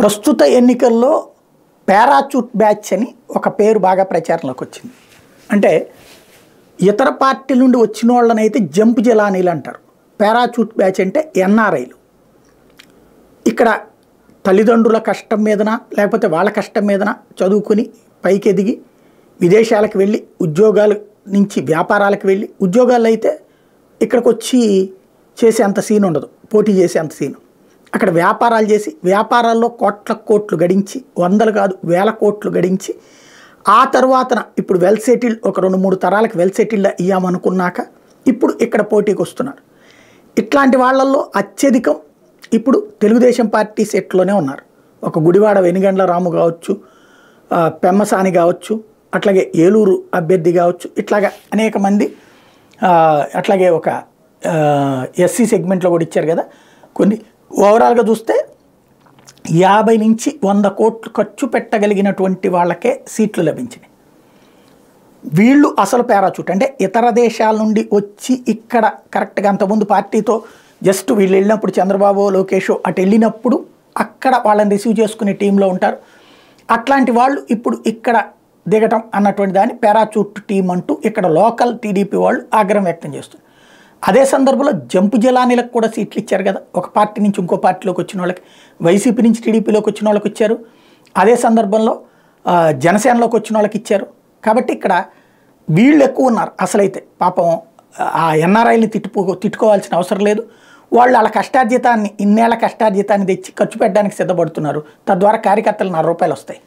ప్రస్తుత ఎన్నికల్లో parachute batch అని ఒక పేరు బాగా ప్రచారంలోకి వచ్చింది. అంటే ఇతర పార్టీల నుండి వచ్చిన వాళ్ళని అయితే జంప్ జలానీలు అంటారు. పారాచూట్ బ్యాచ్ అంటే ఎన్ఆర్ఐలు. ఇక్కడ తల్లిదండ్రుల కష్టం మీదన లేకపోతే వాళ్ళ కష్టం మీదన చదువుకుని పైకి ఎదిగి విదేశాలకు వెళ్ళి ఉద్యోగాల నుంచి వ్యాపారాలకు వెళ్ళి ఉద్యోగాలు అయితే ఇక్కడికి వచ్చి చేసేంత సీన్ ఉండదు, పోటీ చేసేంత సీను. అక్కడ వ్యాపారాలు చేసి వ్యాపారాల్లో కోట్లు గడించి వందలు కాదు వేల కోట్లు గడించి ఆ తర్వాతన ఇప్పుడు వెల్ సెటిల్డ్ ఒక 2-3 తరాలకు వెల్ సెటిల్డ్ అయ్యామనుకున్నాక ఇప్పుడు ఇక్కడ పోటీకి వస్తున్నారు. ఇట్లాంటి వాళ్ళల్లో అత్యధికం ఇప్పుడు తెలుగుదేశం పార్టీ సెట్లోనే ఉన్నారు. ఒక గుడివాడ వెనుగండ్ల రాము కావచ్చు, పెమ్మసాని కావచ్చు, అట్లాగే ఏలూరు అభ్యర్థి కావచ్చు, ఇట్లాగా అనేక మంది, అట్లాగే ఒక ఎస్సీ సెగ్మెంట్లో కూడా ఇచ్చారు కదా కొన్ని. ఓవరాల్గా చూస్తే 50 నుంచి 100 కోట్లు ఖర్చు పెట్టగలిగినటువంటి వాళ్ళకే సీట్లు లభించినాయి. వీళ్ళు అసలు పారాచూట్ అంటే ఇతర దేశాల నుండి వచ్చి ఇక్కడ కరెక్ట్గా అంతకుముందు పార్టీతో జస్ట్ వీళ్ళు వెళ్ళినప్పుడు చంద్రబాబు లోకేష్ అటు వెళ్ళినప్పుడు అక్కడ వాళ్ళని రిసీవ్ చేసుకునే టీంలో ఉంటారు. అట్లాంటి వాళ్ళు ఇప్పుడు ఇక్కడ దిగటం అన్నటువంటి దాన్ని పారాచూట్ టీం అంటూ ఇక్కడ లోకల్ టీడీపీ వాళ్ళు ఆగ్రహం వ్యక్తం చేస్తారు. అదే సందర్భంలో జంపు జలానీలకు కూడా సీట్లు ఇచ్చారు కదా. ఒక పార్టీ నుంచి ఇంకో పార్టీలోకి వచ్చిన వాళ్ళకి, వైసీపీ నుంచి టీడీపీలోకి వచ్చిన వాళ్ళకి ఇచ్చారు. అదే సందర్భంలో జనసేనలోకి వచ్చిన వాళ్ళకి ఇచ్చారు. కాబట్టి ఇక్కడ వీళ్ళు ఎక్కువ ఉన్నారు. అసలైతే పాపం ఆ ఎన్ఆర్ఐని తిట్టుకోవాల్సిన అవసరం లేదు. వాళ్ళు వాళ్ళ కష్టార్జితాన్ని, ఇన్నేళ్ల కష్టార్జితాన్ని తెచ్చి ఖర్చు పెట్టడానికి సిద్ధపడుతున్నారు. తద్వారా కార్యకర్తలు ₹4 వస్తాయి.